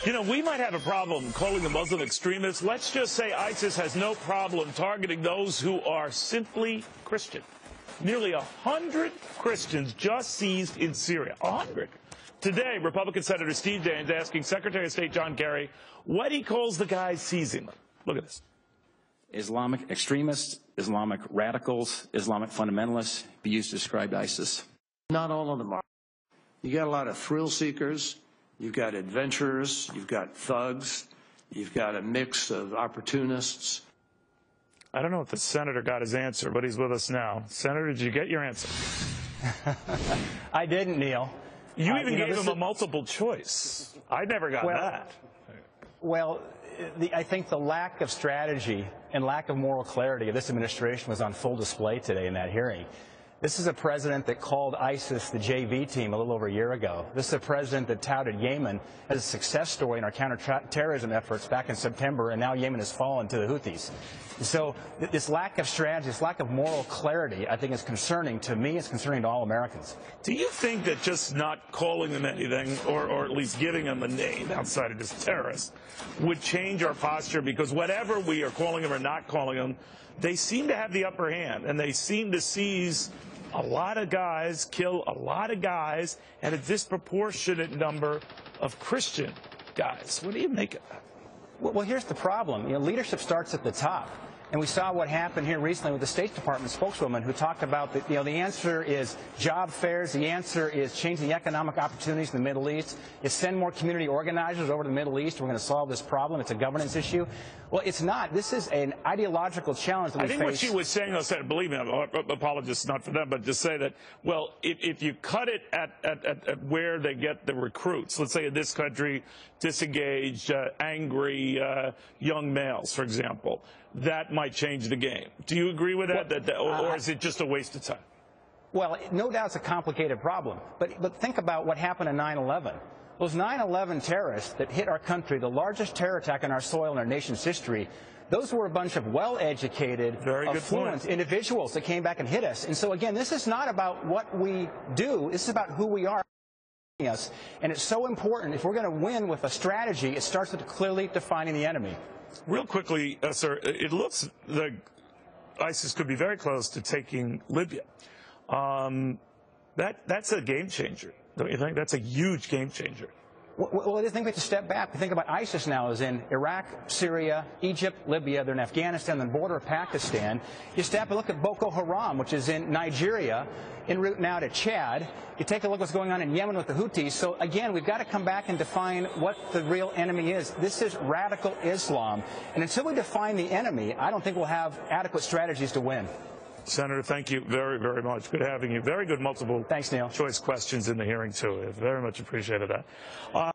You know, we might have a problem calling them Muslim extremists. Let's just say ISIS has no problem targeting those who are simply Christian. Nearly 100 Christians just seized in Syria. 100. Today, Republican Senator Steve Daines asking Secretary of State John Kerry what he calls the guys seizing them. Look at this. Islamic extremists, Islamic radicals, Islamic fundamentalists be used to describe ISIS. Not all of them are. You got a lot of thrill seekers, you've got adventurers, you've got thugs, you've got a mix of opportunists. I don't know if the senator got his answer, but he's with us now. Senator, did you get your answer? I didn't, Neil. You even gave him a multiple choice. I never got that. Well, I think the lack of strategy and lack of moral clarity of this administration was on full display today in that hearing. This is a president that called ISIS the JV team a little over a year ago. This is a president that touted Yemen as a success story in our counterterrorism efforts back in September, and now Yemen has fallen to the Houthis. So this lack of strategy, this lack of moral clarity, I think is concerning to me. It's concerning to all Americans. Do you think that just not calling them anything, or at least giving them a name outside of just terrorists, would change our posture? Because whatever we are calling them or not calling them, they seem to have the upper hand, and they seem to seize a lot of guys, kill a lot of guys, and a disproportionate number of Christian guys. What do you make of that? Well, here's the problem. Leadership starts at the top. And we saw what happened here recently with the State Department spokeswoman who talked about that, the answer is job fairs, the answer is changing the economic opportunities in the Middle East, is send more community organizers over to the Middle East, we're going to solve this problem, it's a governance issue. Well, it's not. This is an ideological challenge that we face. I think what she was saying, though, said, believe me, I'm apologists not for them, but just say that, well, if you cut it at where they get the recruits, let's say in this country, disengaged, angry young males, for example, that might change the game. Do you agree with that? Or is it just a waste of time? Well, no doubt it's a complicated problem. But think about what happened in 9/11. Those 9/11 terrorists that hit our country, the largest terror attack on our soil in our nation's history, those were a bunch of well-educated, affluent individuals that came back and hit us. And so, again, this is not about what we do. This is about who we are. And it's so important. If we're going to win with a strategy, it starts with clearly defining the enemy. Real quickly, sir, it looks like ISIS could be very close to taking Libya. That's a game changer, don't you think? That's a huge game changer. Well, I think we have to step back. We think about ISIS now is in Iraq, Syria, Egypt, Libya. They're in Afghanistan, the border of Pakistan. You step and look at Boko Haram, which is in Nigeria, en route now to Chad. You take a look at what's going on in Yemen with the Houthis. So, again, we've got to come back and define what the real enemy is. This is radical Islam. And until we define the enemy, I don't think we'll have adequate strategies to win. Senator, thank you very, very much. Good having you. Very good multiple Thanks, Neil. choice questions in the hearing, too. Very much appreciated that.